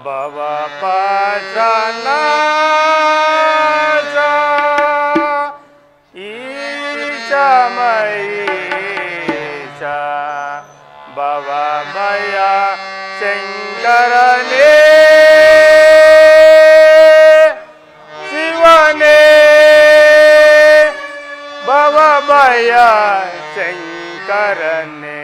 ಭವ ಪಾಶನಾಶ ಈಶ ಮಹೇಶ ಭವ ಭಯ ಶಂಕರನೇ ಶಿವನೇ ಭವ ಭಯ ಶಂಕರನೇ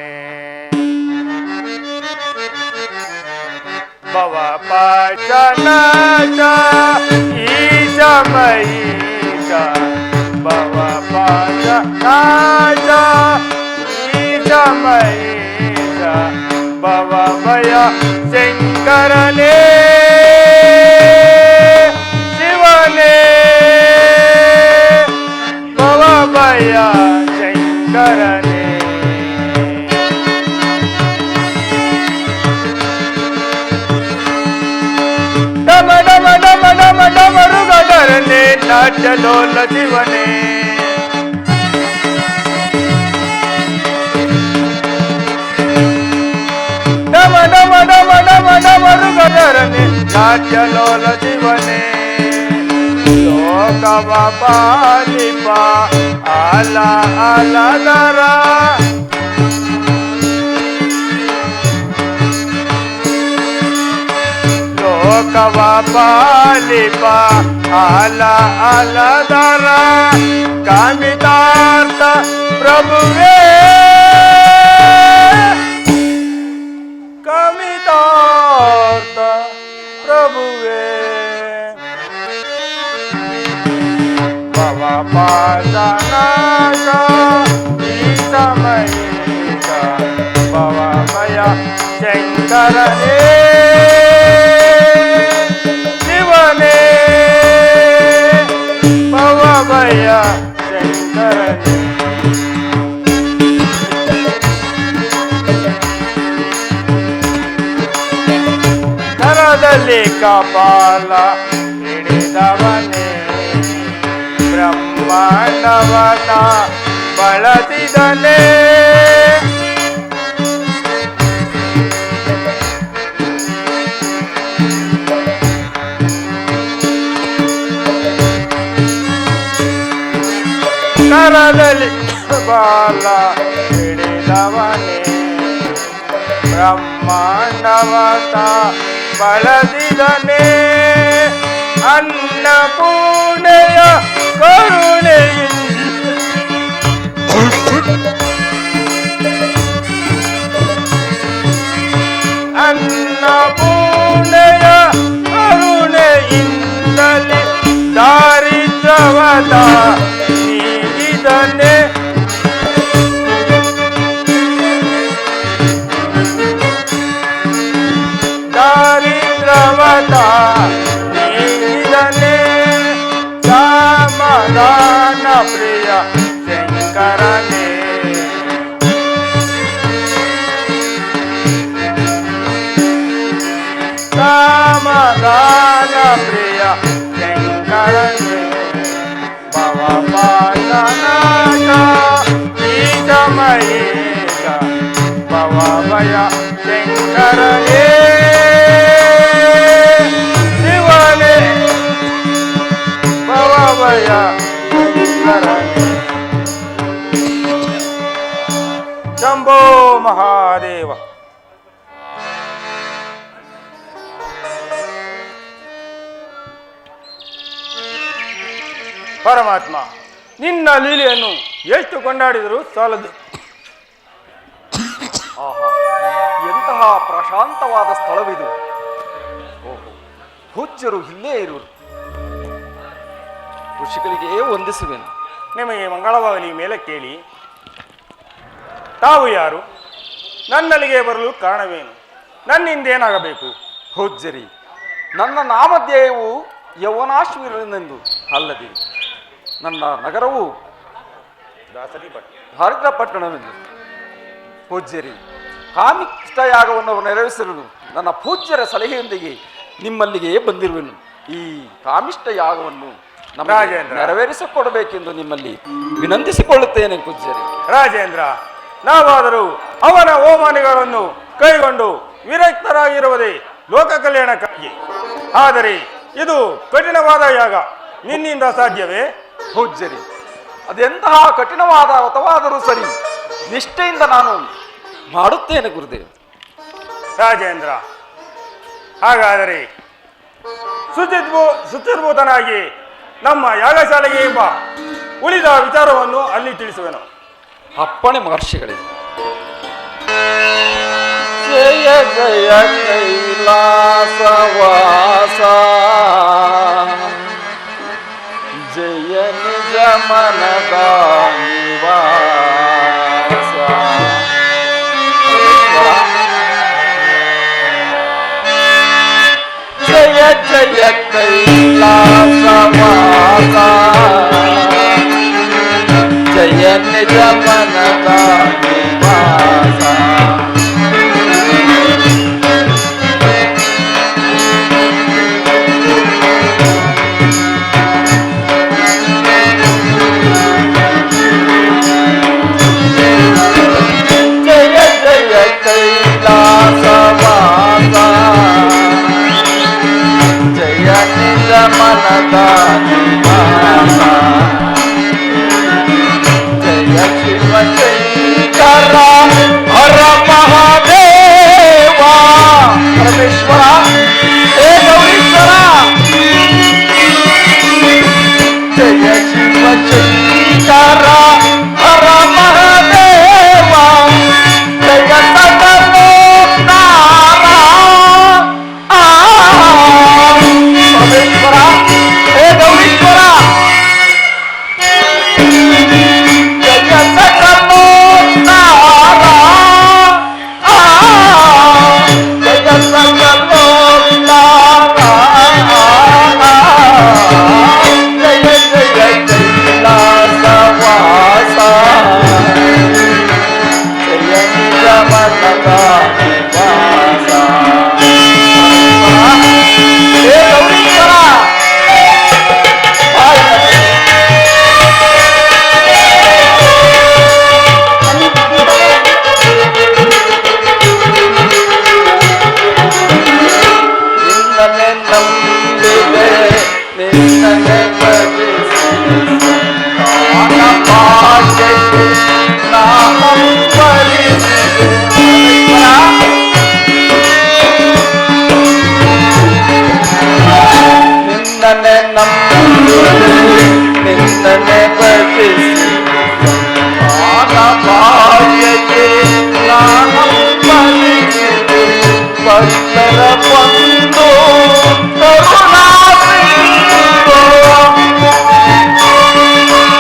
ಭವ ಪಾಶನಾಶ ಈಶ ಮಹೇಶ ಭವ ಪಾಶನಾಶ ಈಶ ಮಹೇಶ ಭವ ಭಯ ಶಂಕರನೇ ಶಿವನೇ ಭವ ಭಯ ಶಂಕರನೇ ಡಮ ಡಮ ಡಮ ಡಮ ಡಮರುಗಧರನೆ ನಾಟ್ಯಲೋಲ ಶಿವನೇ ಡಮ ಡಮ ಡಮ ಡಮ ಡಮರುಗಧರನೆ ನಾಟ್ಯಲೋಲ ಶಿವನೇ ಲೋಕವ ಪಾಲಿಪ ಆಲ ಆಲದರ ಲೋಕವ ಪಾಲಿಪ ಆಲ ಆಲದರ ಕಾಮಿತಾರ್ಥ ಪ್ರಭುವೇ ಕಾಮಿತಾರ್ಥ ಪ್ರಭುವೇ ಭವ ಪಾಶನಾಶ ಈಶ ಮಹೇಶ ಭವ ಭಯ ಶಂಕರನೇ ಶಿವನೇ ಭವ ಭಯ ಶಂಕರನೇ ಕರದಲ್ಲಿ ಕಪಾಲ ಹಿಡಿದವನೇ ಬ್ರಹ್ಮಾಂಡವನ ಬಳಸಿದನೇ ಕರದಲ್ಲಿ ಬಾಲ ಹಿಡಿದವನೇ ಬ್ರಹ್ಮಾಂಡವನ ಬಳಸಿದನೇ ಅನ್ನಪೂರ್ಣೆಯ ಕರುಣೆಯಿಂದ ಅನ್ನಪೂರ್ಣೆಯ ಕರುಣೆಯಿಂದಲೇ ದಾರಿದ್ರ್ಯವದ ನೀಡಿದನೆ ದಾರಿದ್ರ್ಯವದ ನೀಡಿದನೆ ಸಮಾಧಾನ ಪ್ರಿಯ ಶಂಕರನೇ ಸಮಾಧಾನ ಪ್ರಿಯ ಶಂಕರನೇ ಭವ ಪಾಶನಾಶ ಈಶ ಮಹೇಶ ಭವ ಭಯ ಶಂಕರನೇ ಶಿವನೇ ಭವ ಭಯ ಶಂಕರನೇ ಶಂಭೋ ಮಹಾದೇವ. ಪರಮಾತ್ಮ, ನಿನ್ನ ಲೀಲೆಯನ್ನು ಎಷ್ಟು ಕೊಂಡಾಡಿದರೂ ಸಾಲದು. ಆಹಾ, ಎಂತಹ ಪ್ರಶಾಂತವಾದ ಸ್ಥಳವಿದು. ಓಹೋ, ಪೂಜ್ಯರು ಇಲ್ಲೇ ಇರುವರು. ಋಷಿಗಳಿಗೆ ವಂದಿಸುವೆನು. ನಿಮಗೆ ಮಂಗಳವಾಗಲಿ. ಮೇಲೆ ಕೇಳಿ, ತಾವು ಯಾರು? ನನ್ನಲ್ಲಿಗೆ ಬರಲು ಕಾರಣವೇನು? ನನ್ನಿಂದೇನಾಗಬೇಕು? ಪೂಜ್ಯರಿ, ನನ್ನ ನಾಮಧೇಯವು ಯೌವನಾಶ್ವರನೆಂದು ಅಲ್ಲದೆ ನನ್ನ ನಗರವು ಹರಿದ್ರಪಟ್ಟಣವೆಂದು. ಪೂಜ್ಯರಿ, ಕಾಮಿಷ್ಟ ಯಾಗವನ್ನು ನೆರವೇರಿಸಲು ನನ್ನ ಪೂಜ್ಯರ ಸಲಹೆಯೊಂದಿಗೆ ನಿಮ್ಮಲ್ಲಿಗೆ ಬಂದಿರುವೆನು. ಈ ಕಾಮಿಷ್ಟ ಯಾಗವನ್ನು ನಮಗೆ ನೆರವೇರಿಸಿಕೊಡಬೇಕೆಂದು ನಿಮ್ಮಲ್ಲಿ ವಿನಂತಿಸಿಕೊಳ್ಳುತ್ತೇನೆ ಪೂಜ್ಯರಿ. ರಾಜೇಂದ್ರ, ನಾವಾದರೂ ಅವನ ಹೋಮಾನಿಗಳನ್ನು ಕೈಗೊಂಡು ವಿರಕ್ತರಾಗಿರುವುದೇ ಲೋಕ ಕಲ್ಯಾಣಕ್ಕೆ ಯಜ್ಞಕ್ಕೆ. ಆದರೆ ಇದು ಕಠಿಣವಾದ ಯಾಗ, ನಿನ್ನಿಂದ ಸಾಧ್ಯವೇ? ಪೂಜ್ಯರಿ, ಅದೆಂತಹ ಕಠಿಣವಾದ ವ್ರತವಾದರೂ ಸರಿ, ನಿಷ್ಠೆಯಿಂದ ನಾನು ಮಾಡುತ್ತೇನೆ ಗುರುದೇವ್. ರಾಜೇಂದ್ರ, ಹಾಗಾದರೆ ಶುಚಿರ್ಭೂತನಾಗಿ ನಮ್ಮ ಯಾಗಶಾಲೆಗೆ ಬಾ. ಉಳಿದ ವಿಚಾರವನ್ನು ಅಲ್ಲಿ ತಿಳಿಸುವೆನು. ಅಪ್ಪಣೆ ಮಹರ್ಷಿಗಳೇ. ಜಯ ಜಯ ಕೈಲಾಸವಾಸ, ಜಯ ನಿಜ ಮನದ ನಿವಾಸ. ಜಯ ಜಯ ಕೈಲಾಸವಾಸ, ಜಯ ನಿಜ ಮನದ ನಿವಾಸ. ಜಯ ಜಯ ಕೈಲಾಸವಾಸ, ಜಯ ನಿಜ ಮನದ ನಿವಾಸ. ಜಯ ಶಿವ ಶಂಕರ ಹರ ಮಹಾದೇವ. ಪರಮೇಶ್ವರ, ಹೇ ಗೌರೀಶ್ವರ. ಜಯ ಶಿವ ಶಂಕರ ಹರ ಮಹಾದೇವ. ಜಯ ಸಕಲೋದ್ಧಾರ. ಪರಮೇಶ್ವರ, ಹೇ ಗೌರೀಶ್ವರ. ಜಯ ಸಕಲೋದ್ಧಾರ. ಜಯ ಸಕಲೋದ್ಧಾರ. ಜಯ ಜಯ ಕೈಲಾಸವಾಸ, ಜಯ ನಿಜ ಮನದ ನಿವಾಸ. ಹೇ ಗೌರೀಶ್ವರ, ನಿನ್ನನೆ ನಂಬಿದೆ, ನಿನ್ನನೆ ಭಜಿಸಿ ಜ್ಞಾನ ಭಾಗ್ಯಕ್ಕೆ ನಾಮಂಬಲಿಸಿದೆ. ನಿನ್ನನೆ ನಂಬಿದೆ, ನಿನ್ನನೆ ಭಜಿಸಿ ಜ್ಞಾನ ಭಾಗ್ಯಕ್ಕೆ ನಾಮಂಬಲಿಸಿದೆ. ಭಕ್ತರ ಬಂದು ಕರುಣಾಸಿಂಧು. ಭಕ್ತರ ಬಂದು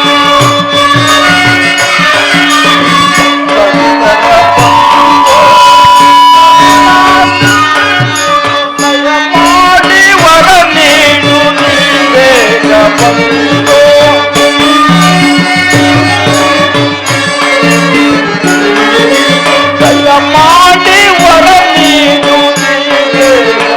ದಯ ಮಾಡಿ ವರ ನೀಡು, ನೀ ಬೇಗ ಬಂದು. ದಯ ಮಾಡಿ ವರ ನೀಡು, ನೀ ಬೇಗ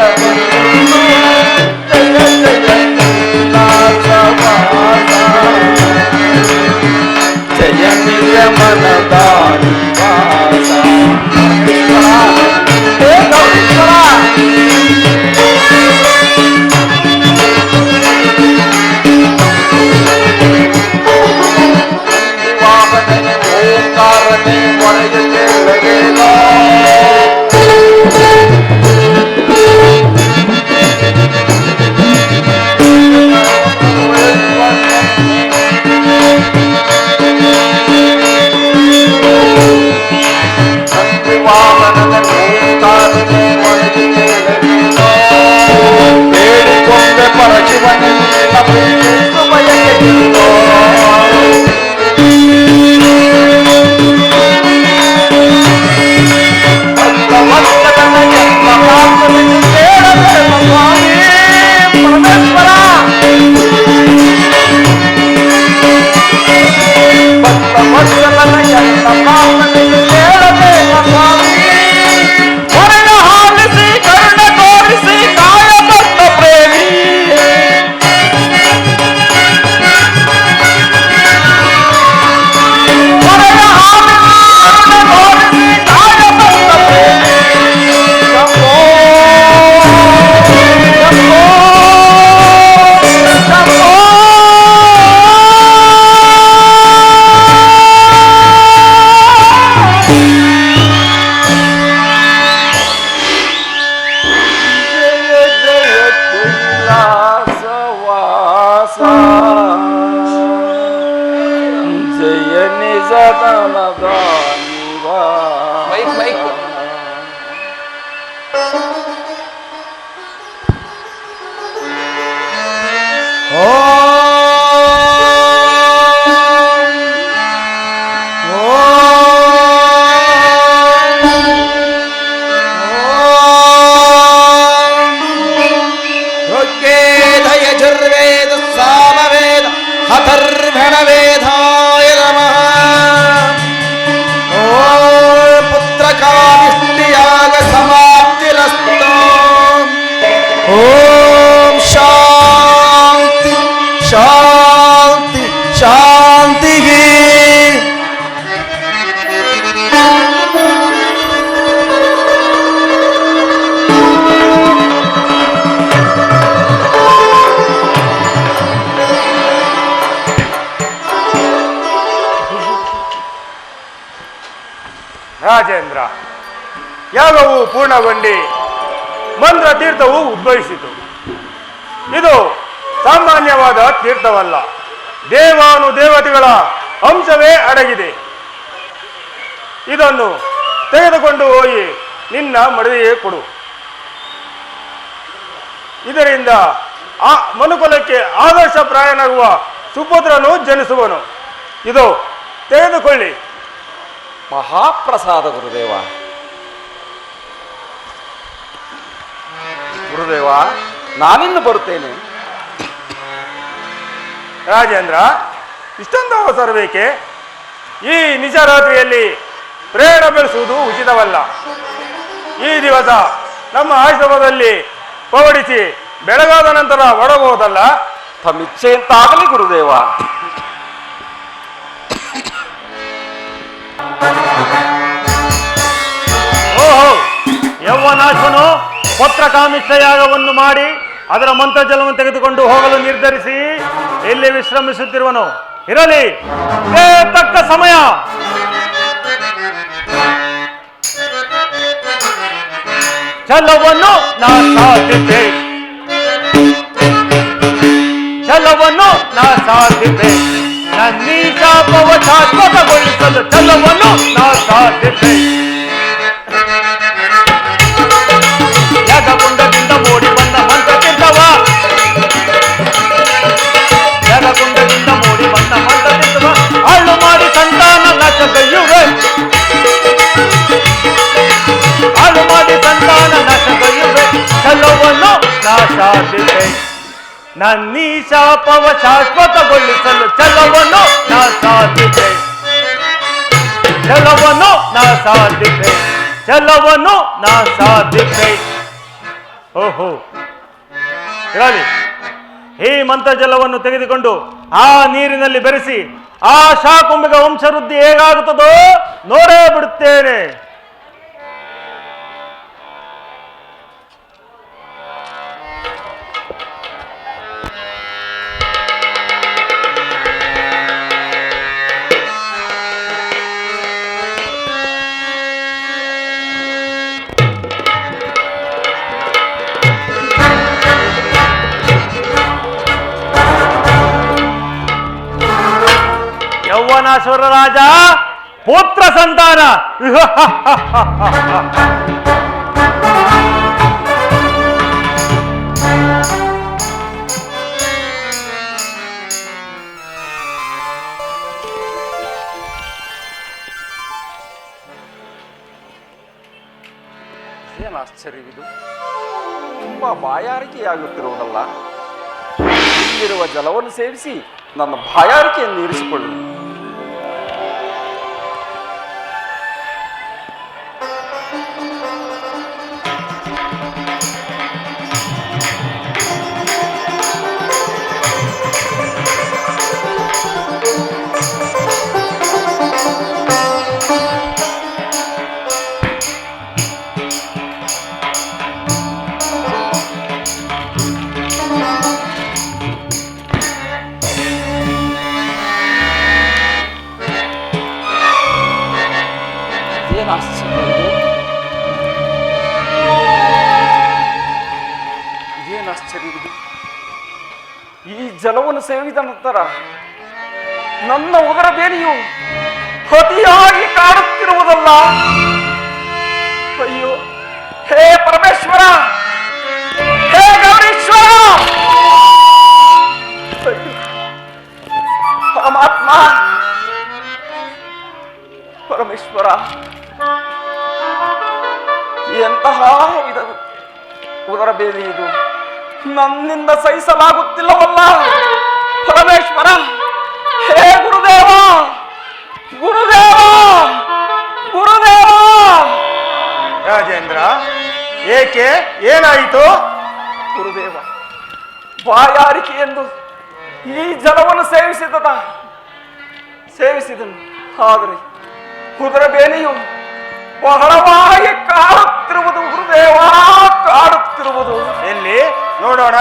ಓಂ ಶಾಂತಿ ಶಾಂತಿ ಶಾಂತಿ. ರಾಜೇಂದ್ರ, ಯಾಗವು ಪೂರ್ಣಗೊಂಡಿ ಮಂತ್ರ ತೀರ್ಥವು ಉದ್ಭವಿಸಿತು. ಇದು ಸಾಮಾನ್ಯವಾದ ತೀರ್ಥವಲ್ಲ, ದೇವಾನುದೇವತೆಗಳ ಅಂಶವೇ ಅಡಗಿದೆ. ಇದನ್ನು ತೆಗೆದುಕೊಂಡು ಹೋಗಿ ನಿನ್ನ ಮಡದಿಗೆ ಕೊಡು. ಇದರಿಂದ ಆ ಮನುಕುಲಕ್ಕೆ ಆದರ್ಶಪ್ರಾಯನಾಗುವ ಸುಪುತ್ರನು ಜನಿಸುವನು. ಇದು ತೆಗೆದುಕೊಳ್ಳಿ. ಮಹಾಪ್ರಸಾದ ಗುರುದೇವ. ಗುರುದೇವ, ನಾನಿನ್ನು ಬರುತ್ತೇನೆ. ರಾಜೇಂದ್ರ, ಇಷ್ಟೊಂದು ಅವಸರ ಬೇಕೆ? ಈ ನಿಜರಾತ್ರಿಯಲ್ಲಿ ಪ್ರಯಾಣ ಬೆಳೆಸುವುದು ಉಚಿತವಲ್ಲ. ಈ ದಿವಸ ನಮ್ಮ ಆಶ್ರಮದಲ್ಲಿ ಪವಡಿಸಿ ಬೆಳಗಾದ ನಂತರ ಹೊರಬಹುದಲ್ಲ. ತಮ್ಮಿಚ್ಛೆಯಂತಾಗಲಿ ಗುರುದೇವ. ಓಹೋ, ಯೌವನಾಶ್ವನು ಪತ್ರಕಾಮಿಷ್ಠ ಯಾಗವನ್ನು ಮಾಡಿ ಅದರ ಮಂತ್ರಜಲವನ್ನು ತೆಗೆದುಕೊಂಡು ಹೋಗಲು ನಿರ್ಧರಿಸಿ ಎಲ್ಲಿ ವಿಶ್ರಮಿಸುತ್ತಿರುವನು. ಇರಲಿ, ಇದೇ ತಕ್ಕ ಸಮಯ. ಛಲವನ್ನು ನಾ ಸಾಧಿಸೆ, ಛಲವನ್ನು ನಾ ಸಾಧಿಸೆ, ನನ್ನೀ ಶಾಪವ ಶಾಶ್ವತಗೊಳಿಸಲು ಛಲವನ್ನು ನಾ ಸಾಧಿಸೆ. ಯಾಗಕುಂಡದಿಂದ ಮೂಡಿ ಬಂದ ಮಂತ್ರ ತೀರ್ಥವ, ಯಾಗಕುಂಡದಿಂದ ಮೂಡಿ ಬಂದ ಮಂತ್ರ ತೀರ್ಥವ ಹಾಳು ಮಾಡಿ ಸಂತಾನ ನಾಶಗೈಯುವೆ, ಹಾಳು ಮಾಡಿ ಸಂತಾನ ನಾಶಗೈಯುವೆ. ಛಲವನ್ನು ನಾ ಸಾಧಿಸೆ, ನನ್ನೀ ಶಾಪವ ಶಾಶ್ವತಗೊಳಿಸಲು ಛಲವನ್ನು ನಾ ಸಾಧಿಸೆ, ಛಲವನ್ನು ನಾ ಸಾಧಿಸೆ, ಛಲವನ್ನು ನಾ ಸಾಧಿಸೆ. ಓಹೋ, ಇರಲಿ. ಈ ಮಂತ್ರಜಲವನ್ನು ತೆಗೆದುಕೊಂಡು ಆ ನೀರಿನಲ್ಲಿ ಬೆರೆಸಿ ಆ ಶಾಕುಂಭಿಕ ವಂಶವೃದ್ಧಿ ಹೇಗಾಗುತ್ತದೋ ನೋಡೇ ಬಿಡುತ್ತೇನೆ. ಯೌವನಾಶ್ವರ ರಾಜ, ಪುತ್ರ ಸಂತಾನ. ಏನು ಆಶ್ಚರ್ಯವಿದು, ತುಂಬಾ ಬಾಯಾರಿಕೆಯಾಗುತ್ತಿರುವುದಲ್ಲ. ಇಲ್ಲಿರುವ ಜಲವನ್ನು ಸೇವಿಸಿ ನನ್ನ ಬಾಯಾರಿಕೆಯನ್ನು ಇರಿಸಿಕೊಳ್ಳು. ಇದೇನು ಆಶ್ಚರ್ಯವಿದು, ಈ ಜಲವನ್ನು ಸೇವಿದ ನಂತರ ನನ್ನ ಉದರ ಬೇನೆಯು ಅತಿಯಾಗಿ ಕಾಡುತ್ತಿರುವುದಲ್ಲ. ಅಯ್ಯೋ, ಹೇ ಪರಮೇಶ್ವರ, ಹೇ ಗೌರೀಶ್ವರ, ಪರಮಾತ್ಮ, ಪರಮೇಶ್ವರ, ಎಂತಹ ಉದರ ಬೇನೆ ಇದು, ನನ್ನಿಂದ ಸಹಿಸಲಾಗುತ್ತಿಲ್ಲವಲ್ಲ. ಪರಮೇಶ್ವರ, ಹೇ ಗುರುದೇವ, ಗುರುದೇವ, ಗುರುದೇವ. ರಾಜೇಂದ್ರ, ಏಕೆ? ಏನಾಯಿತು? ಗುರುದೇವ, ಬಾಯಾರಿಕೆ ಎಂದು ಈ ಜಲವನ್ನು ಸೇವಿಸಿದನು. ಆದರೆ ಉದರ ಬೇನೆಯು ಬಹಳವಾಗಿ ಕಾಡುತ್ತಿರುವುದು ಗುರುದೇವ, ಕಾಡುತ್ತಿರುವುದು. ಎಲ್ಲಿ ನೋಡೋಣ.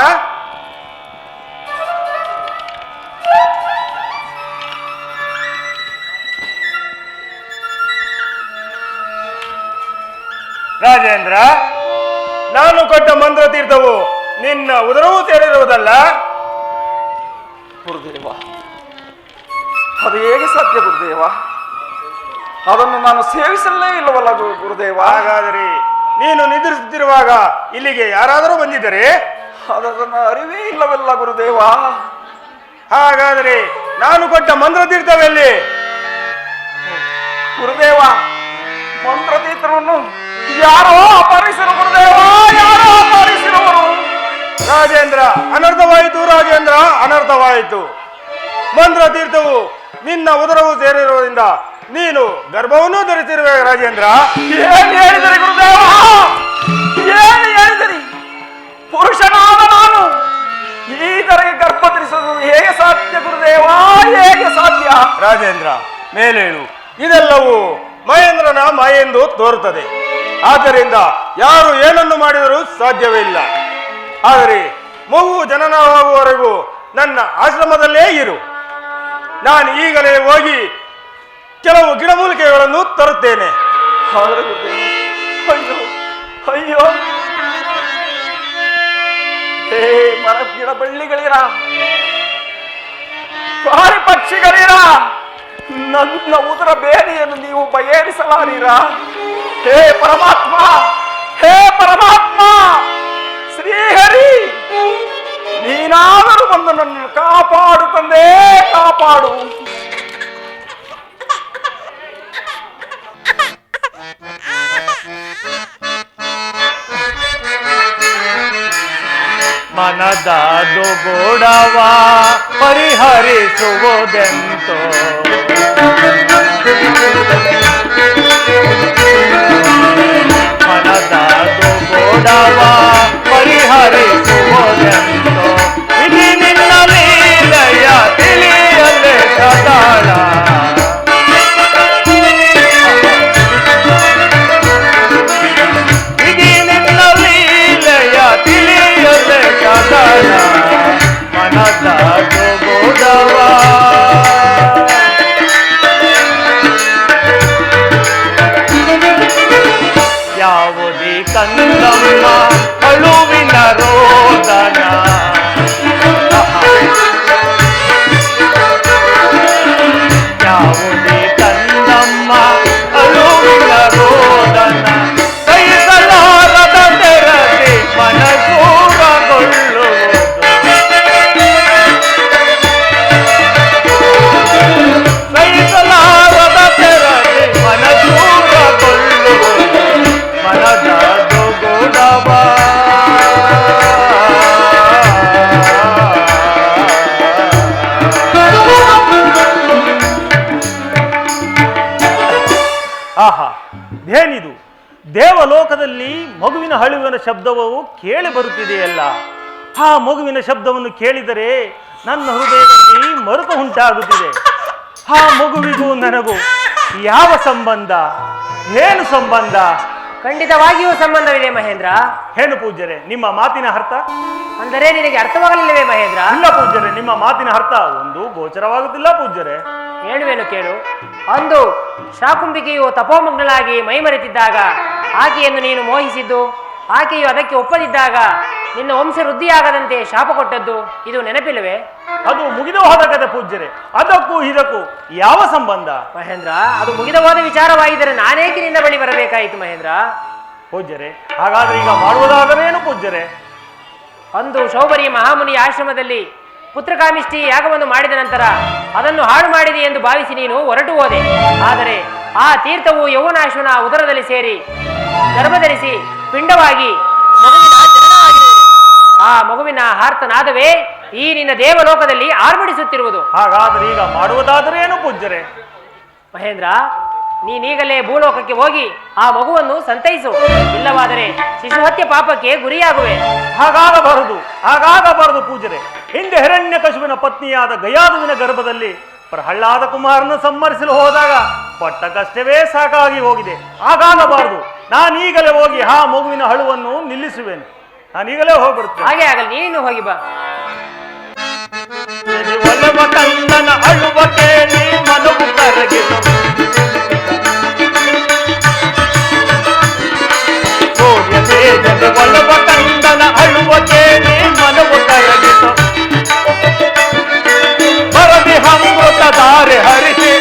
ರಾಜೇಂದ್ರ, ನಾನು ಕೊಟ್ಟ ಮಂತ್ರ ತೀರ್ಥವು ನಿನ್ನ ಉದರವೂ ಸೇರಿರುವುದಲ್ಲ? ಗುರುದೇವ, ಅದು ಹೇಗೆ ಸಾಧ್ಯ ಗುರುದೇವ? ಅದನ್ನು ನಾನು ಸೇವಿಸಲೇ ಇಲ್ಲವಲ್ಲ ಗುರುದೇವ. ಹಾಗಾದರೆ ನೀನು ನಿದ್ರಿಸುತ್ತಿರುವಾಗ ಇಲ್ಲಿಗೆ ಯಾರಾದರೂ ಬಂದಿದ್ದರೆ? ಅದನ್ನು ಅರಿವೇ ಇಲ್ಲವಲ್ಲ ಗುರುದೇವ. ಹಾಗಾದರೆ ನಾನು ಕೊಟ್ಟ ಮಂತ್ರ ತೀರ್ಥವೆಲ್ಲಿ? ಗುರುದೇವ, ಮಂತ್ರತೀರ್ಥವನ್ನು ಯಾರೋ ಅಪಹರಿಸಿರು ಗುರುದೇವ, ಯಾರೋ ಅಪಹರಿಸಿರುವರು. ರಾಜೇಂದ್ರ, ಅನರ್ಥವಾಯಿತು ರಾಜೇಂದ್ರ, ಅನರ್ಥವಾಯಿತು. ಮಂತ್ರ ತೀರ್ಥವು ನಿನ್ನ ಉದರವು ಸೇರಿರುವುದರಿಂದ ನೀನು ಗರ್ಭವನ್ನು ಧರಿಸಿರುವೆ ರಾಜೇಂದ್ರ. ಏನು ಹೇಳಿದರಿ ಗುರುದೇವ, ಏನು ಹೇಳಿದರಿ? ಪುರುಷನಾದ ನಾನು ಈ ತರಗೆ ಗರ್ಭ ಧರಿಸುವುದು ಹೇಗೆ ಸಾಧ್ಯ ಗುರುದೇವ, ಹೇಗೆ ಸಾಧ್ಯ? ರಾಜೇಂದ್ರ, ಮೇಲೇಳು. ಇದೆಲ್ಲವೂ ಮಹೇಂದ್ರನ ಮಾಯೆಂದು ತೋರುತ್ತದೆ. ಆದ್ದರಿಂದ ಯಾರು ಏನನ್ನು ಮಾಡಿದರೂ ಸಾಧ್ಯವೇ ಇಲ್ಲ. ಆದರೆ ಮಗು ಜನನವಾಗುವವರೆಗೂ ನನ್ನ ಆಶ್ರಮದಲ್ಲೇ ಇರು. ನಾನು ಈಗಲೇ ಹೋಗಿ ಕೆಲವು ಗಿಡಮೂಲಿಕೆಗಳನ್ನು ತರುತ್ತೇನೆ. ಅಯ್ಯೋ ಅಯ್ಯೋ, ಹೇ ಮರ ಗಿಡ ಬಳ್ಳಿಗಳಿರ, ಪ್ರಾಣಿ ಪಕ್ಷಿಗಳಿರ, ನನ್ನ ಉದರ ಬೇನೆಯನ್ನು ನೀವು ಬಗೆಹರಿಸಲಾರೀರ? ಹೇ ಪರಮಾತ್ಮ, ಹೇ ಪರಮಾತ್ಮ, ಶ್ರೀಹರಿ, ನೀನಾದರೂ ಬಂದು ನನ್ನನ್ನು ಕಾಪಾಡು ತಂದೆ, ಕಾಪಾಡು. ಮನದ ದುಗುಡವ ಪರಿಹರಿಸುವುದೆಂತೋ ಮನದ ದುಗುಡವ ಪರಿಹರಿಸುವುದೆಂತೋ ಇದು ನಿನ್ನ ಲೀಲೆಯ ತಿಳಿಯಲೇ ಸದಾಳ ಮನದ ದುಗುಡವ ಯಾವುದೇ ಕಂದಮ್ಮ ಅಳುವಿನ ರೋದನ ಯಾವುದೇ ಕಂದಮ್ಮ ಅಳುವಿನ ರೋದನ ಸಹಿಸಲಾರದ ತೆರದಿ ಮನಸೂರಗೊಳ್ಳುವುದು ಸಹಿಸಲಾರದ ತೆರದಿ ಮನಸೂರಗೊಳ್ಳುವುದು ಮನದ ದುಗುಡವ. ಆಹಾ, ಏನಿದು? ದೇವಲೋಕದಲ್ಲಿ ಮಗುವಿನ ಅಳುವಿನ ಶಬ್ದವು ಕೇಳಿ ಬರುತ್ತಿದೆಯಲ್ಲ. ಆ ಮಗುವಿನ ಶಬ್ದವನ್ನು ಕೇಳಿದರೆ ನನ್ನ ಹೃದಯದಲ್ಲಿ ಮರುಕ ಉಂಟಾಗುತ್ತಿದೆ. ಆ ಮಗುವಿಗೂ ನನಗೂ ಯಾವ ಸಂಬಂಧ? ಏನು ಸಂಬಂಧ? ಖಂಡಿತವಾಗಿಯೂ ಸಂಬಂಧವಿದೆ ಮಹೇಂದ್ರ. ಏನು ಪೂಜ್ಯರೇ, ನಿಮ್ಮ ಮಾತಿನ ಅರ್ಥ? ಅಂದರೆ ನಿನಗೆ ಅರ್ಥವಾಗಲಿಲ್ಲವೇ ಮಹೇಂದ್ರ? ಇಲ್ಲ ಪೂಜ್ಯರೇ, ನಿಮ್ಮ ಮಾತಿನ ಅರ್ಥ ಒಂದು ಗೋಚರವಾಗುತ್ತಿಲ್ಲ ಪೂಜ್ಯರೇ. ಹೇಳುವೇನು ಕೇಳು. ಅಂದು ಶಾಕುಂಬಿಕೆಯು ತಪೋಮಗ್ನಳಾಗಿ ಮೈಮರೆತಿದ್ದಾಗ ಆಕೆಯನ್ನು ನೀನು ಮೋಹಿಸಿದ್ದು, ಆಕೆಯು ಅದಕ್ಕೆ ಒಪ್ಪದಿದ್ದಾಗ ನಿನ್ನ ವಂಶ ವೃದ್ಧಿಯಾಗದಂತೆ ಶಾಪ ಕೊಟ್ಟದ್ದು ಇದು ನೆನಪಿಲ್ಲವೇ? ಅದು ಮುಗಿದು ಹೋದ ಕಥೆ ಪೂಜ್ಯರೇ. ಅದಕ್ಕೂ ಇದಕ್ಕೂ ಯಾವ ಸಂಬಂಧ? ಮಹೇಂದ್ರ, ಅದು ಮುಗಿದ ಹೋದ ವಿಚಾರವಾಗಿದ್ದರೆ ನಾನೇಕೆ ನಿನ್ನ ಬಳಿ ಬರಬೇಕಾಯಿತು ಮಹೇಂದ್ರ? ಪೂಜ್ಯರೇ, ಹಾಗಾದ್ರೆ ಈಗ ಮಾಡುವುದಾದರೇನು ಪೂಜ್ಯರೇ? ಅಂದು ಶೌಬರಿ ಮಹಾಮುನಿ ಆಶ್ರಮದಲ್ಲಿ ಪುತ್ರಕಾಮಿಷ್ಟಿ ಯಾಗವನ್ನು ಮಾಡಿದ ನಂತರ ಅದನ್ನು ಹಾಳು ಮಾಡಿದೆ ಎಂದು ಭಾವಿಸಿ ನೀನು ಹೊರಟು ಹೋದೆ. ಆದರೆ ಆ ತೀರ್ಥವು ಯೌವನಾಶ್ವನ ಉದರದಲ್ಲಿ ಸೇರಿ ಗರ್ಭಧರಿಸಿ ಪಿಂಡವಾಗಿ ಮಗುವಿನ ಜನನವಾಗಿರುವುದು. ಆ ಮಗುವಿನ ಆರ್ತನಾದವೇ ಈ ನಿನ್ನ ದೇವಲೋಕದಲ್ಲಿ ಆರ್ಭಡಿಸುತ್ತಿರುವುದು. ಹಾಗಾದ್ರೆ ಈಗ ಮಾಡುವುದಾದರೇನು ಪೂಜ್ಯರೇ? ಮಹೇಂದ್ರ, ನೀನೀಗಲೇ ಭೂಲೋಕಕ್ಕೆ ಹೋಗಿ ಆ ಮಗುವನ್ನು ಸಂತೈಸು, ಇಲ್ಲವಾದರೆ ಶಿಶುಹತ್ಯೆ ಪಾಪಕ್ಕೆ ಗುರಿಯಾಗುವೆ. ಹಾಗಾಗಬಾರದು ಪೂಜರೆ. ಹಿಂದೆ ಹಿರಣ್ಯಕಶುವಿನ ಪತ್ನಿಯಾದ ಗಯಾದುವಿನ ಗರ್ಭದಲ್ಲಿ ಪ್ರಹ್ಲಾದ ಕುಮಾರನ ಸಂಹರಿಸಲು ಹೋದಾಗ ಪಟ್ಟ ಕಷ್ಟವೇ ಸಾಕಾಗಿ ಹೋಗಿದೆ. ಹಾಗಾಗಬಾರದು. ನಾನೀಗಲೇ ಹೋಗಿ ಆ ಮಗುವಿನ ಅಳುವನ್ನು ನಿಲ್ಲಿಸುವೆನು. ನಾನೀಗಲೇ ಹೋಗ್ಬಿಡುತ್ತೇನೆ. ಹಾಗೆ ಆಗಲಿ, ನೀನು ಹೋಗಿ ಬಾ. ಒಲವ ಕಂದನ ಅಳುವ ಕೇಳಿ ಮನವು ಕರಗಿತು. ಸೂರ್ಯ ತೇಜದ ಒಲವ ಕಂದನ ಅಳುವ ಕೇಳಿ ಮನವು ಕರಗಿತು. ಬರದಿ ಅಮೃತ ಧಾರೆ ಹರಿಸಿ,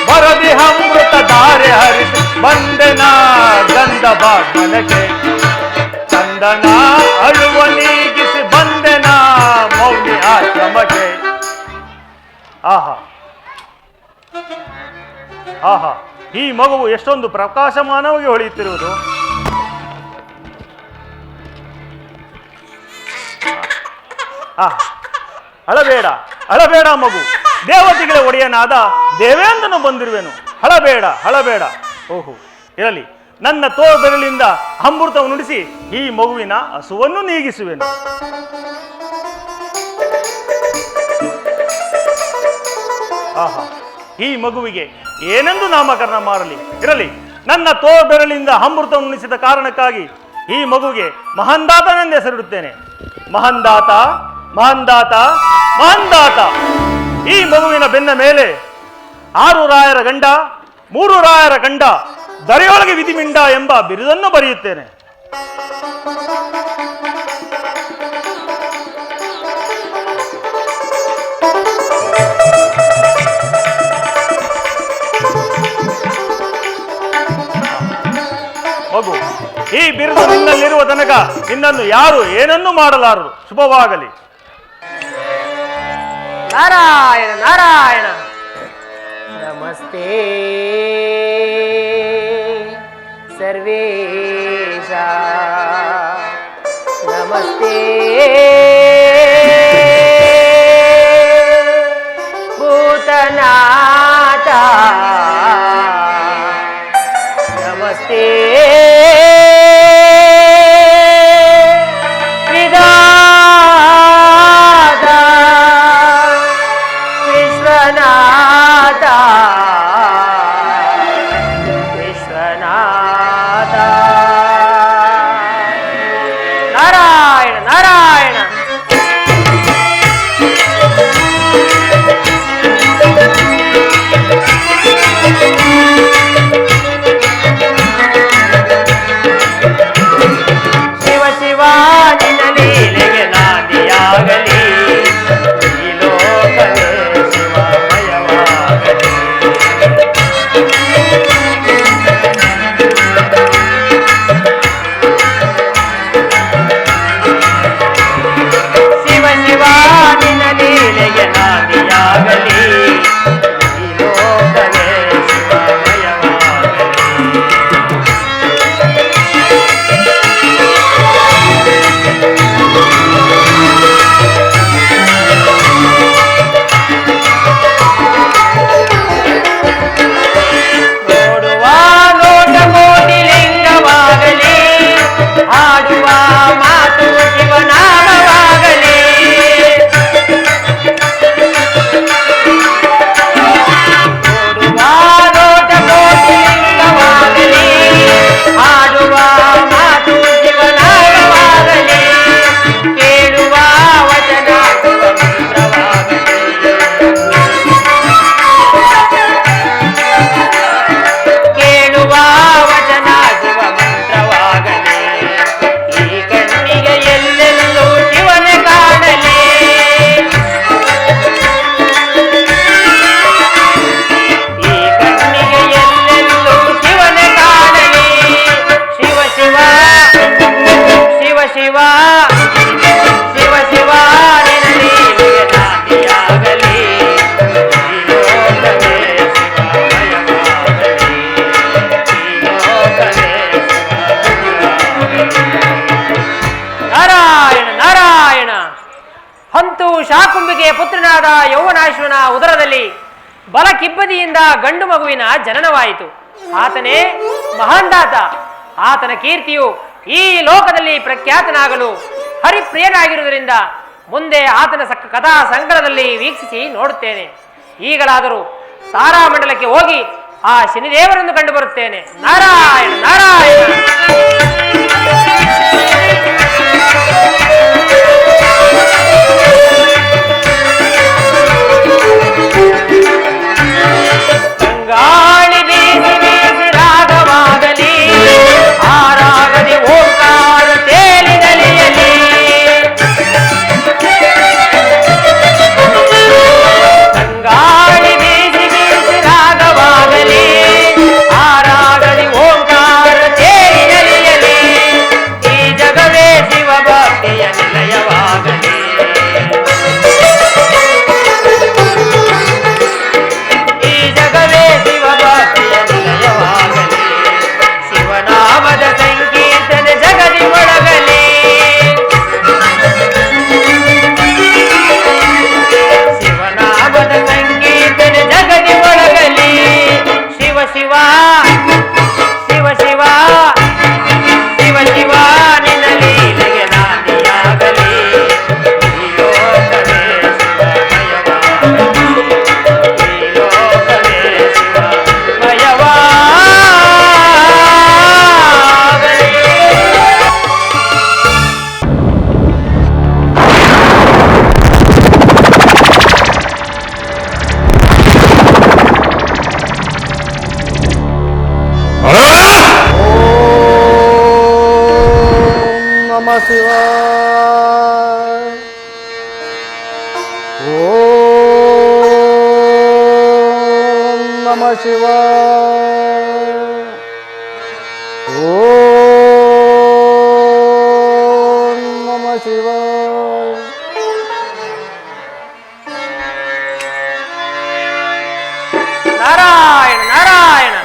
ಬರದಿ ಅಮೃತ ಧಾರೆ ಹರಿಸಿ ಬಂದೆನ ಗಂಧ ಬಾಗ್ಮನಕ್ಕೆ. ಚಂದನ ಅಳುವ ನೀಗಿಸಿ ಬಂದೆನ ಮೌನಿ ಆಶ್ರಮಕ್ಕೆ. ಆಹಾ ಆಹಾ, ಈ ಮಗುವು ಎಷ್ಟೊಂದು ಪ್ರಕಾಶಮಾನವಾಗಿ ಹೊಳೆಯುತ್ತಿರುವುದು. ಅಳಬೇಡ ಅಳಬೇಡ ಮಗು, ದೇವತೆಗಳ ಒಡೆಯನಾದ ದೇವೇಂದ್ರನು ಬಂದಿರುವೆನು. ಹಳಬೇಡ ಹಳಬೇಡ. ಓಹೋ, ಇರಲಿ, ನನ್ನ ತೋರ್ಬೆರಳಿಂದ ಅಮೃತವನ್ನು ನುಡಿಸಿ ಈ ಮಗುವಿನ ಹಸುವನ್ನು ನೀಗಿಸುವೆನು. ಆಹಾ, ಈ ಮಗುವಿಗೆ ಏನೆಂದು ನಾಮಕರಣ ಮಾಡಲಿ. ಇರಲಿ, ನನ್ನ ತೋರ್ಬೆರಳಿಂದ ಅಮೃತವನ್ನು ನುಡಿಸಿದ ಕಾರಣಕ್ಕಾಗಿ ಈ ಮಗುವಿಗೆ ಮಹಂದಾತನೆಂದು ಹೆಸರಿಡುತ್ತೇನೆ. ಮಹಂದಾತ ಮಹಂದಾತ ಮಹಂದಾತ. ಈ ಮಗುವಿನ ಬೆನ್ನ ಮೇಲೆ 6 ರಾಯರ ಗಂಡ 3 ರಾಯರ ಗಂಡ ದರೆಯೊಳಗೆ ವಿಧಿಮಿಂಡ ಎಂಬ ಬಿರುದನ್ನು ಬರೆಯುತ್ತೇನೆ. ಮಗು, ಈ ಬಿರುದು ನಿನ್ನಲ್ಲಿರುವ ತನಕ ನಿನ್ನನ್ನು ಯಾರು ಏನನ್ನೂ ಮಾಡಲಾರರು. ಶುಭವಾಗಲಿ. ನಾರಾಯಣ ನಾರಾಯಣ. ನಮಸ್ತೆ ಸರ್ವೇಶ, ನಮಸ್ತೆ ಭೂತನಾಥ, ನಮಸ್ತೆ ವಿಧಾತ ವಿಶ್ವನಾಥ, ವಿಶ್ವನಾಥ. ನಾರಾಯಣ ನಾರಾಯಣ. ಶಿವ ಶಿವ ನಿನ್ನ ಲೀಲೆಗೆ ನಾದಿಯಾಗಲಿ, ಈ ಲೋಕವೇ ಶಿವಮಯವಾಗಲಿ. ಶಿವ ಶಿವ ನಿನ್ನ ಲೀಲೆಗೆ ನಾದಿಯಾಗಲಿ, ಈ ಲೋಕವೇ ಶಿವಮಯವಾಗಲಿ. ನೋಡುವ ನೋಟ ಕೋಟಿ ಲಿಂಗವಾಗಲಿ, ಆಡುವ ಮಾತು ಶಿವನಾಮವಾಗಲಿ. ನೋಡುವ ನೋಟ ಕೋಟಿ ಲಿಂಗವಾಗಲಿ, ಆಡುವ ಮಾತು ಶಿವನಾಮವಾಗಲಿ. ಕೇಳುವ ವಚನ ಮಂತ್ರವಾಗಲಿ. ಕೇಳುವ ವಚನ ಶಿವ ಮಂತ್ರವಾಗಲಿ. ಈ ಕಣ್ಣಿಗೆ ಎಲ್ಲೆಲ್ಲೂ ಶಿವನೇ ಕಾಣಲಿ. ಈ ಕಣ್ಣಿಗೆ ಎಲ್ಲೆಲ್ಲೂ ಶಿವನೇ ಕಾಣಲಿ. ಶಿವ ಶಿವ ಶಿವ ಶಿವ ಶಿವ ಶಿವ ನಿನ್ನ ಲೀಲೆಗೆ ನಾಂದಿಯಾಗಲಿ, ಈ ಲೋಕವೇ ಶಿವಮಯವಾಗಲಿ. ನಾರಾಯಣ ನಾರಾಯಣ. ಹಂತು ಶಾಕುಂಬಿಕೆಯ ಪುತ್ರನಾದ ಯೌವನಾಶ್ವನ ಉದರದಲ್ಲಿ ಬಲಕಿಬ್ಬದಿಯಿಂದ ಗಂಡು ಮಗುವಿನ ಜನನವಾಯಿತು. ಆತನೇ ಮಹಾಂದಾತ. ಆತನ ಕೀರ್ತಿಯು ಈ ಲೋಕದಲ್ಲಿ ಪ್ರಖ್ಯಾತನಾಗಲು ಹರಿಪ್ರಿಯನಾಗಿರುವುದರಿಂದ ಮುಂದೆ ಆತನ ಕಥಾ ಸಂಕಲನದಲ್ಲಿ ವೀಕ್ಷಿಸಿ ನೋಡುತ್ತೇನೆ. ಈಗಲಾದರೂ ತಾರಾಮಂಡಲಕ್ಕೆ ಹೋಗಿ ಆ ಶನಿದೇವರನ್ನು ಕಂಡು ಬರುತ್ತೇನೆ. ನಾರಾಯಣ ನಾರಾಯಣ. ಗಾಳಿ ಬೀಸಿ ಬೀಸಿ ರಾಗವಾಗಲಿ, ಆ ರಾಗದಿ ಓಂಕಾರ ತೇಲಿ ನಲಿಯಲಿ. ಗಾಳಿ ಬೀಸಿ ಬೀಸಿ ರಾಗವಾಗಲಿ, ಆ ರಾಗದಿ ಓಂಕಾರ ತೇಲಿ ನಲಿಯಲಿ. ಈ ಜಗವೇ ಶಿವ ಭಕ್ತಿಯ ನಿಲಯವಾಗಲಿ. ಶಿವನಾಮದ ಸಂಕೀರ್ತನೆ ಜಗದಿ ಒಳಗಲಿ. ಶಿವನಾಮದ ಸಂಕೀರ್ತನೆ ಜಗದಿ ಒಳಗಲಿ. ಶಿವ ಶಿವ ಶಿವ ಶಿವ ಶಿವ ಶಿವ ನಿನ್ನ ಲೀಲೆಗೆ ನಾದಿಯಾಗಲಿ. ಈ ಲೋಕವೇ ಶಿವಮಯವಾಗಲಿ. ಈ ಲೋಕವೇ ಶಿವಮಯವಾಗಲಿ. ನಮ ಶಿವಾಯ. ಓಂ ನಮ ಶಿವಾಯ. ಓಂ ನಮ ಶಿವಾಯ. ನಾರಾಯಣ ನಾರಾಯಣ.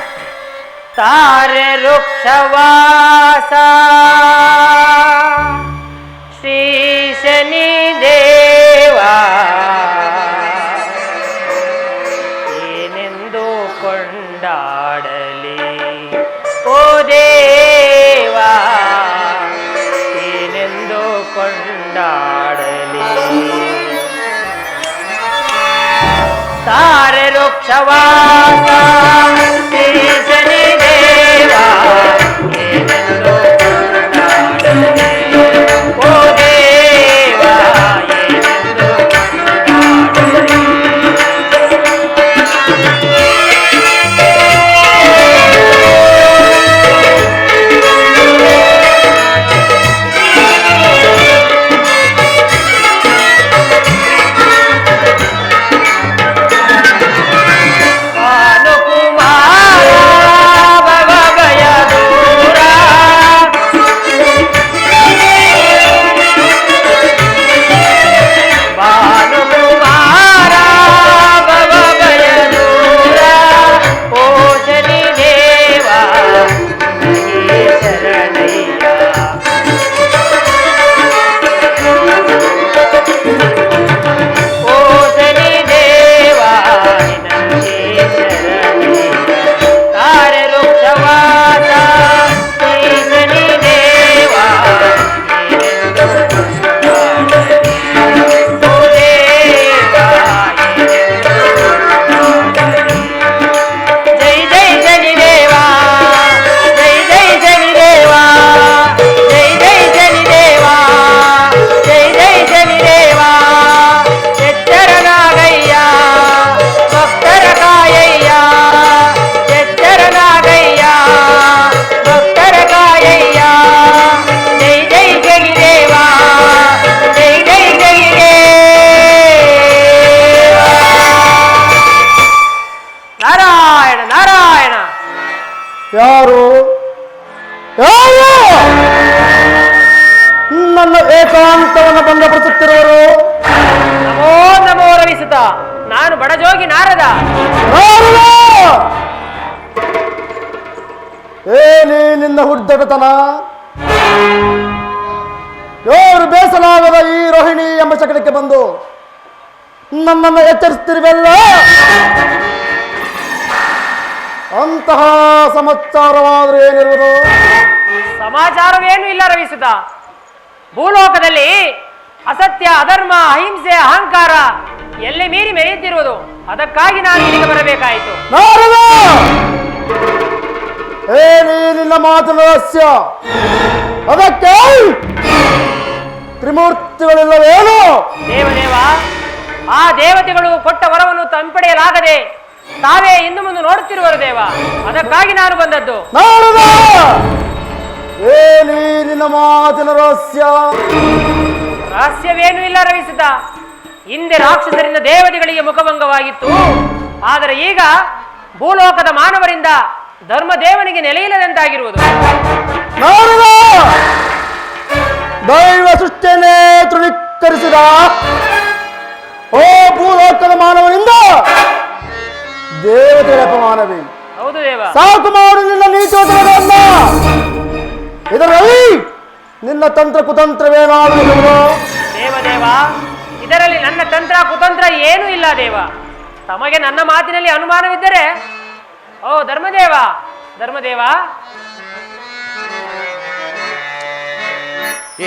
ತಾರೆ ವೃಕ್ಷವಾಸ ಶ್ರೀ ಶನಿ ದೇವ, ಏನೆಂದು ಕೊಂಡಾಡಲಿ ಓ ದೇವ, ಏನೆಂದು ಕೊಂಡಾಡಲಿ. ತಾರೆ ವೃಕ್ಷವಾಸ ಶ್ರೀ ಶನಿ ದೇವ, ಏನೆಂದು ಕೊಂಡಾಡಲಿ ಓ ದೇವ, ಏನೆಂದು ಕೊಂಡಾಡಲಿ. ಯಾರು ಯಾರು ನನ್ನ ಏಕಾಂತವನ್ನು ಭಂಗಪಡಿಸುತ್ತಿರುವರು? ನಮೋ ನಮೋ ರವಿಸುತ, ನಾನು ಬಡಜೋಗಿ ನಾರದ. ಏನೇ ನಿನ್ನ ಹುಡ್ದಡತನ? ಯಾರು ಬೇಸಲಾಗದ ಈ ರೋಹಿಣಿ ಎಂಬ ಶಕಟಕ್ಕೆ ಬಂದು ನನ್ನನ್ನು ಎಚ್ಚರಿಸುತ್ತಿರುವೆಲ್ಲ? ಅಂತಹ ಸಮಾಚಾರವಾದರೆ ಏನಿರುವುದು? ಸಮಾಚಾರವೇನು ಇಲ್ಲ ರವಿಸುತ. ಭೂಲೋಕದಲ್ಲಿ ಅಸತ್ಯ, ಅಧರ್ಮ, ಅಹಿಂಸೆ, ಅಹಂಕಾರ ಎಲ್ಲಿ ಮೀರಿ ಮೆರೆಯುತ್ತಿರುವುದು. ಅದಕ್ಕಾಗಿ ನಾನು ಇಲ್ಲಿಗೆ ಬರಬೇಕಾಯಿತು. ನಾರದ, ಏನಿ ನಿನ್ನ ಮಾತಿನ ರಹಸ್ಯ? ಅದಕ್ಕೆ ತ್ರಿಮೂರ್ತಿಗಳಿಲ್ಲವೇನು? ದೇವದೇವ, ಆ ದೇವತೆಗಳು ಕೊಟ್ಟ ವರವನ್ನು ತಂಪಡೆಯಲಾಗದೆ ತಾವೇ ಇನ್ನು ಮುಂದೆ ನೋಡುತ್ತಿರುವರು ದೇವ. ಅದಕ್ಕಾಗಿ ನಾನು ಬಂದದ್ದು. ನಾರದ, ಏನಿ ನಿನ್ನ ಮಾತಿನ ರಹಸ್ಯ? ರಹಸ್ಯವೇನು ಇಲ್ಲ ರವಿಸುತ್ತ. ಹಿಂದೆ ರಾಕ್ಷಸರಿಂದ ದೇವತೆಗಳಿಗೆ ಮುಖಭಂಗವಾಗಿತ್ತು. ಆದರೆ ಈಗ ಭೂಲೋಕದ ಮಾನವರಿಂದ ಧರ್ಮದೇವನಿಗೆ ನೆಲೆಯಿಲ್ಲದಂತಾಗಿರುವುದು. ನಾರದ, ದೈವ ಸೃಷ್ಟಿಯನ್ನೇ ತೃಣೀಕರಿಸಿದ ಓ ಭೂಲೋಕದ ಮಾನವನಿಂದ ದೇವತೆಗಳ ಅಪಮಾನವೇ. ಹೌದು ದೇವ. ಸಾಕು ಮಾಡು ನಿನ್ನ ನೀಚೋತ್ತರಗಳನ್ನ. ಇದರಲ್ಲಿ ನಿನ್ನ ತಂತ್ರ ಕುತಂತ್ರವೇನಾದರೂ? ದೇವದೇವ, ಇದರಲ್ಲಿ ನನ್ನ ತಂತ್ರ ಕುತಂತ್ರ ಏನೂ ಇಲ್ಲ ದೇವ. ತಮಗೆ ನನ್ನ ಮಾತಿನಲ್ಲಿ ಅನುಮಾನವಿದ್ದರೆ, ಓ ಧರ್ಮದೇವ, ಧರ್ಮದೇವ,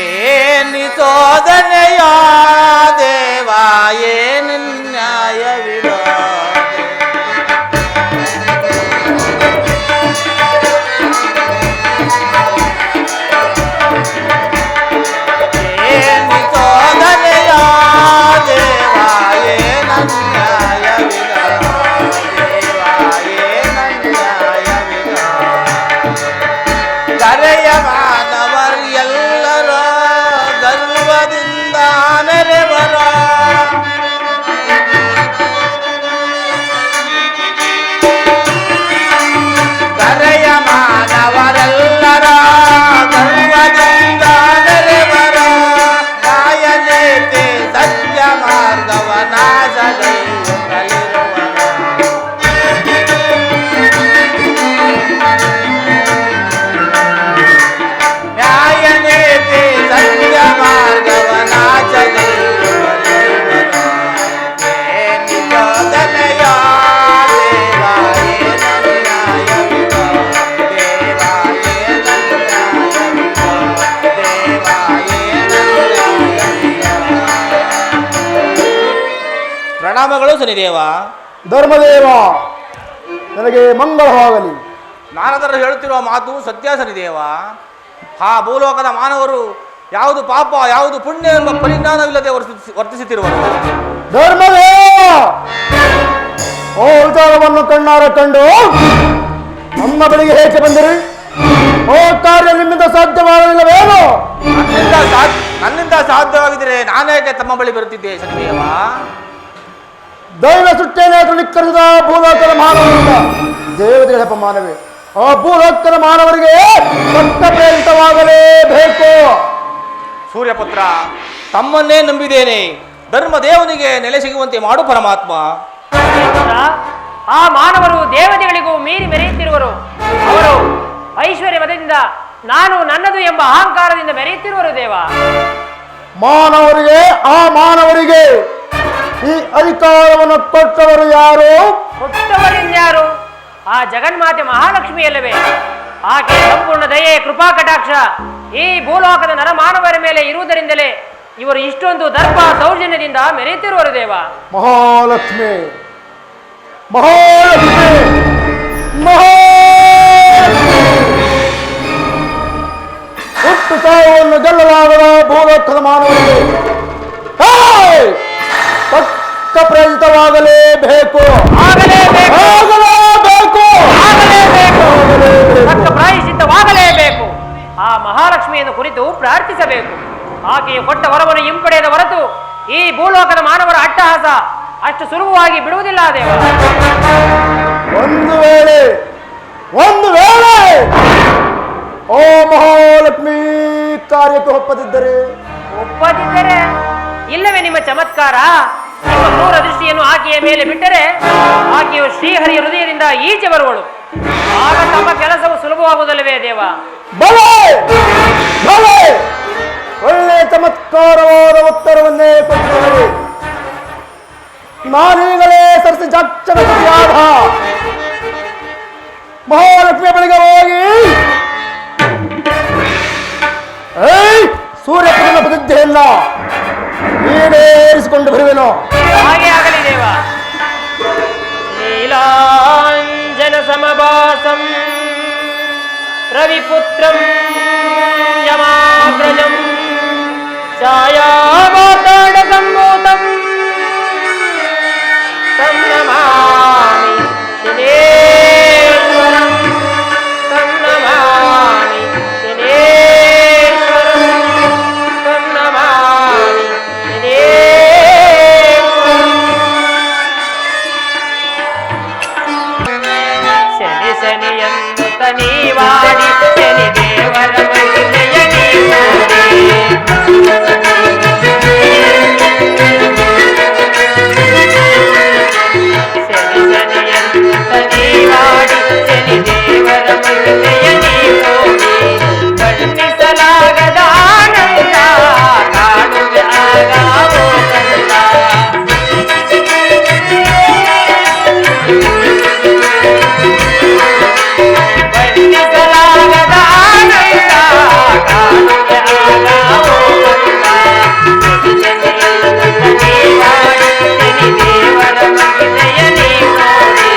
ಏನಿತೋದನೆಯ ದೇವ, ಏನು ನ್ಯಾಯವಿದ? ಏನಿತೋದನೆಯ ದೇವ, ಏನು ನ್ಯಾಯವಿದ? ದೇವ, ಏನು ನ್ಯಾಯವಿದ? ಕರೆಯ ಮಾನವರು ಎಲ್ಲರ ಗರ್ವದಿಂದ ಮೆರೆವರ. ಕರೆಯ ಮಾನವರೆಲ್ಲರ ಗರ್ವದಿಂದ ಮೆರೆವರ. ನ್ಯಾಯನೇತೆ ಸತ್ಯ ಮಾರ್ಗವ ನಾಶಗೈಯುತ್ತಲಿರುವರ. ನ್ಯಾಯನೇತೆ ಸತ್ಯ ಮಾರ್ಗವ ನಾಶಗೈಯುತ್ತಲಿರುವರ. ಏನಿತೋದನೆಯ ದೇವ, ಏನು ನ್ಯಾಯವಿದ? ದೇವ, ಏನು ನ್ಯಾಯವಿದ? ದೇವ, ಏನು ನ್ಯಾಯವಿದ? ಪ್ರಣಾಮಗಳು ಶನಿದೇವ. ಧರ್ಮದೇವ, ನನಗೆ ಮಂಗಳವಾಗಲಿ. ನಾರದರು ಹೇಳುತ್ತಿರುವ ಮಾತು ಸತ್ಯ ಶನಿದೇವ. ಆ ಭೂಲೋಕದ ಮಾನವರು ಯಾವುದು ಪಾಪ ಯಾವುದು ಪುಣ್ಯ ಎಂಬ ಪರಿಜ್ಞಾನವಿಲ್ಲದೆ ವರ್ತಿಸುತ್ತಿರುವರು. ಧರ್ಮದೇವ, ಓ ವಿಚಾರವನ್ನು ಕಣ್ಣಾರ ಕಂಡು ನಮ್ಮ ಬಳಿಗೆ ಹೇಗೆ ಬಂದಿರಿ? ಓ ಕಾರ್ಯ ನಿಮ್ಮಿಂದ ಸಾಧ್ಯವಾಗಲಿಲ್ಲವೇನು? ನನ್ನಿಂದ ಸಾಧ್ಯವಾಗಿದ್ದರೆ ನಾನೇಕೆ ತಮ್ಮ ಬಳಿ ಬರುತ್ತಿದ್ದೆ ಶನಿದೇವ. ದೈವ ಸೃಷ್ಟಿಯನ್ನೇ ತೃಣೀಕರಿಸಿದ ಭೂಲೋಕದ ಮಾನವರಿಂದ ದೇವತೆಗಳ ಅಪಮಾನವೇ. ಆ ಭೂಲೋಕದ ಮಾನವರಿಗೆ ಸತ್ಯ ಪ್ರೇರಿತವಾಗಲೇಬೇಕು. ಸೂರ್ಯಪುತ್ರ, ತಮ್ಮನ್ನೇ ನಂಬಿದ್ದೇನೆ. ಧರ್ಮದೇವನಿಗೆ ನೆಲೆ ಸಿಗುವಂತೆ ಮಾಡು ಪರಮಾತ್ಮ. ಆ ಮಾನವರು ದೇವತೆಗಳಿಗೂ ಮೀರಿ ಮೆರೆಯುತ್ತಿರುವರು. ಅವರು ಐಶ್ವರ್ಯ ಮದದಿಂದ ನಾನು ನನ್ನದು ಎಂಬ ಅಹಂಕಾರದಿಂದ ಮೆರೆಯುತ್ತಿರುವರು ದೇವ. ಮಾನವರಿಗೆ ಆ ಮಾನವರಿಗೆ ಈ ಅಧಿಕಾರವನ್ನು ಕೊಟ್ಟವರು ಯಾರು? ಕೊಟ್ಟವರಿನ್ಯಾರು? ಆ ಜಗನ್ಮಾತೆ ಮಹಾಲಕ್ಷ್ಮಿಯಲ್ಲವೇ? ಆಕೆ ಸಂಪೂರ್ಣ ದಯೆ, ಕೃಪಾ ಕಟಾಕ್ಷ ಈ ಭೂಲೋಕದ ನರಮಾನವರ ಮೇಲೆ ಇರುವುದರಿಂದಲೇ ಇವರು ಇಷ್ಟೊಂದು ದರ್ಪ ದೌರ್ಜನ್ಯದಿಂದ ಮೆರೆಯುತ್ತಿರುವರು ದೇವ. ಮಹಾಲಕ್ಷ್ಮಿ, ಮಹಾಲಕ್ಷ್ಮಿ, ಮಹಾಲಕ್ಷ್ಮಿ. ಹುಟ್ಟು ಸಾವನ್ನು ಗೆಲ್ಲಲಾಗದ ಭೂಲೋಕದ ಮಾನವರಿಗೆ ತಕ್ಕ ಪ್ರೇರಿತವಾಗಲೇಬೇಕು. ಆಗಲೇಬೇಕು, ಆಗಲೇಬೇಕು, ಆಗಲೇಬೇಕು, ತಕ್ಕ ಪ್ರಾಯಶ್ಚಿತ್ತವಾಗಲೇಬೇಕು. ಆ ಮಹಾಲಕ್ಷ್ಮಿಯನ್ನು ಕುರಿತು ಪ್ರಾರ್ಥಿಸಬೇಕು. ಆಕೆಯು ಕೊಟ್ಟ ವರವನ್ನು ಹಿಂಪಡೆಯದ ಹೊರತು ಈ ಭೂಲೋಕದ ಮಾನವರ ಅಟ್ಟಹಾಸ ಅಷ್ಟು ಸುಲಭವಾಗಿ ಬಿಡುವುದಿಲ್ಲ ದೇವ. ಒಂದು ವೇಳೆ ಓ ಮಹಾಲಕ್ಷ್ಮಿ ಕಾರ್ಯಕ್ಕೆ ಒಪ್ಪದಿದ್ದರೆ ಇಲ್ಲವೇ ನಿಮ್ಮ ಚಮತ್ಕಾರ? ನಿಮ್ಮ ಕ್ರೂರ ದೃಷ್ಟಿಯನ್ನು ಆಕೆಯ ಮೇಲೆ ಬಿಟ್ಟರೆ ಆಕೆಯು ಶ್ರೀಹರಿಯ ಹೃದಯದಿಂದ ಈಚೆ ಬರುವಳು. ಆಗ ತಮ್ಮ ಕೆಲಸವು ಸುಲಭವಾಗುವುದಲ್ಲವೇ ದೇವ? ಬಲೆ ಬಲೆ, ಒಳ್ಳೆ ಚಮತ್ಕಾರವಾದ ಉತ್ತರವನ್ನೇ ಕೊಟ್ಟಿರುವುದು. ನಾನೀಗಲೇ ಸರಸಿ ಜಾಕ್ಷರ ಕಾರ್ಯವನ್ನು ಈಡೇರಿಸಿಕೊಂಡು ಬರುವೆನು. ಹಾಗೆ ಆಗಲಿ ದೇವ. ನೀಲಾಂಜನ ಸಮಭಾಸಂ ರವಿಪುತ್ರಂ ಯಮಾಗ್ರಜಂ ಛಾಯಾವಾತಾಡ ಸಂಭೂತಂ ತಂ ನಮಾಮಿ ಶನೇಶ್ವರಂ ತಂ ನಮಾಮಿ ಶನೇಶ್ವರಂ ತಂ ನಮಾಮಿ ಶನೇಶ್ವರಂ. ಶನಿ ಶನಿಯನ್ನುತ ನೀವಾಡಿ ಶನಿ ದೇವರ ಮಹಿಮೆಯ ನೀವಾಡಿ ಶನಿ ಶನಿಯನ್ನುತ ನೀವಾಡಿ ಶನಿ ದೇವರ ಮಹಿಮೆಯ ನೀವಾಡಿ ಬಣ್ಣಿಸಲಾಗದ ಆನಂದ ಕಾಣುವೆ ಆಗಾವೋ ಕಂದ. ಬಣ್ಣಿಸಲಾಗದ ಆನಂದ ಕಾಣುವೆ ಆಗಾವೋ ಕಂದ. ಶನಿ ಶನಿಯನ್ನುತ ನೀವಾಡಿ ಶನಿ ದೇವರ ಮಹಿಮೆಯ ನೀವಾಡಿ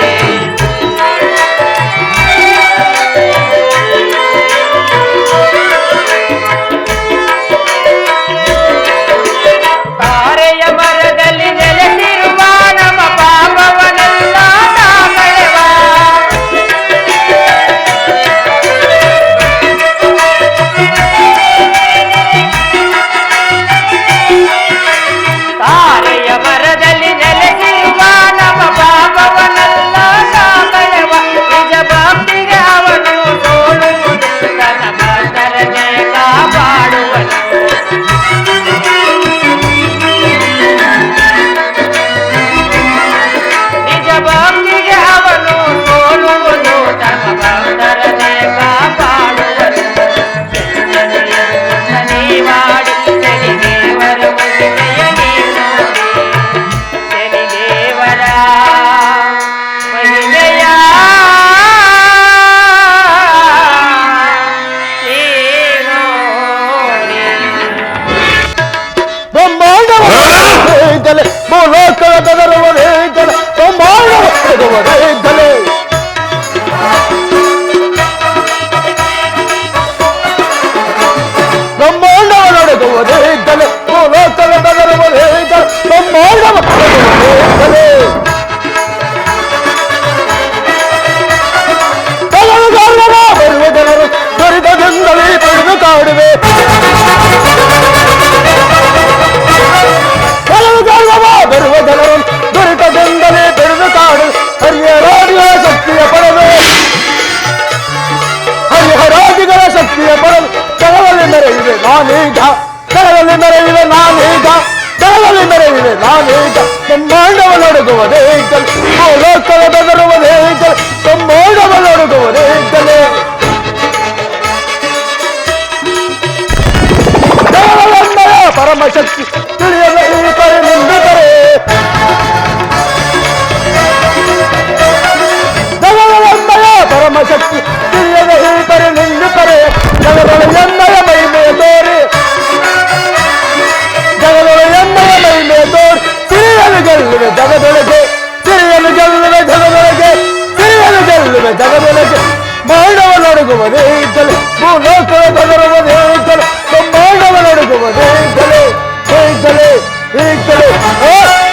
ತಾರೆಯ ಮರದಲ್ಲಿ ನೆಲೆಸಿರುವ ನಮ್ಮ ಪಾಪವನೆಲ್ಲ ತಾಮಳೆವ. ತಾರೆಯ ಮರದಲ್ಲಿ ನೆಲೆಸಿರುವ ನಮ್ಮ ಪಾಪವನೆಲ್ಲ ತಾಮಳೆವ. ನಿಜ ಭಕ್ತಿಗೆ ಅವನು ಸೋಲುವುದು ತನ್ನ ಭಕ್ತರನ್ನೇ ಕಾಪಾಡುವನು. ನಿಜ ಭಕ್ತಿಗೆ ಅವನು ಸೋಲುವುದು ತನ್ನ ಭಕ್ತರನ್ನೇ ಕಾಪಾಡುವನು. ಶನಿ ಮಾಡಿ ಶನಿ ದೇವರ ಮಹಿಮೆಯ ನೀನೋಡಿ ಶನಿ ದೇವರ ಮಹಿಮೆಯ ನೀನೋಡಿ. ಬ್ರಹ್ಮಾಂಡವೇ ಭೂಲೋಕದ ಬೆದರುವುದೇ ಗಲೆ ಬ್ರಹ್ಮಾಂಡವೇ ಗಲೆ. ಬ್ರಹ್ಮಾಂಡವ ನಡೆದುವುದೇ ಗಲೆ ಭೂಲೋಕದ ಬೆದರುವುದೇ ಗಲೆ ಬ್ರಹ್ಮಾಂಡವ ಗಲೆ. ಕಲಲುಗಾರರ ಬರುವ ಜನರು ದುರಿತದಿಂದಲೇ ಪಡೆದು ಕಾಡುವೆ. ಬರುವ ಜನರು ದುರಿತದಿಂದಲೇ ಬೆಳೆದು ಕಾಡು ಹರಿಹರಾದಿಗಳ ಶಕ್ತಿಯ ಪಡೆದು ಹರಿಹರಾದಿಗಳ ಶಕ್ತಿಯ ಪಡೆದು ಜಗದಲ್ಲಿ ಮೆರೆಯುವೆ ನಾನೀಗ ಜಗದಲ್ಲಿ ಮೆರೆಯುವೆ ನಾನೀಗ ಜಗದಲ್ಲಿ ಮೆರೆಯುವೆ ನಾನೀಗ. ಬ್ರಹ್ಮಾಂಡವ ನಡುಗುವುದೇ ಗಲೆ ಭೂಲೋಕದ ಬೆದರುವುದೇ ಗಲೆ ಬ್ರಹ್ಮಾಂಡವ ನಡುಗುವುದೇ ಗಲೆ. ಜಗದಲ್ಲಂದರ ಪರಮಶಕ್ತಿ ತಿಳಿಯದ ಈ ಪರಿ ನಿಂದಿತರೆ. ಜಗದಲ್ಲಂದರ ಪರಮಶಕ್ತಿ ತಿಳಿಯದ ಈ ಪರಿ ನಿಂದಿತರೆ. ಜಗದೊಳಗೆನ್ನಯ ಮಹಿಮೆಯ ತೋರಿ ಜಗದೊಳಗೆನ್ನಯ ಮಹಿಮೆಯ ತೋರಿ ಸಿರಿಯಲು ಗೆಲ್ಲುವೆ ಜಗದೊಳಗೆ ಸಿರಿಯಲು ಗೆಲ್ಲುವೆ ಜಗದೊಳಗೆ ಸಿರಿಯಲು ಗೆಲ್ಲುವೆ ಜಗದೊಳಗೆ. ಮಾನವ ನಡುಗುವುದೇ ಗಲೆ ಭೂಲೋಕದ ಬೆದರುವುದೇ ಗಲೆ ಬ್ರಹ್ಮಾಂಡವ ನಡುಗುವುದೇ ಗಲೆ. ಈ ಗಲೆ ಈ ಗಲೆ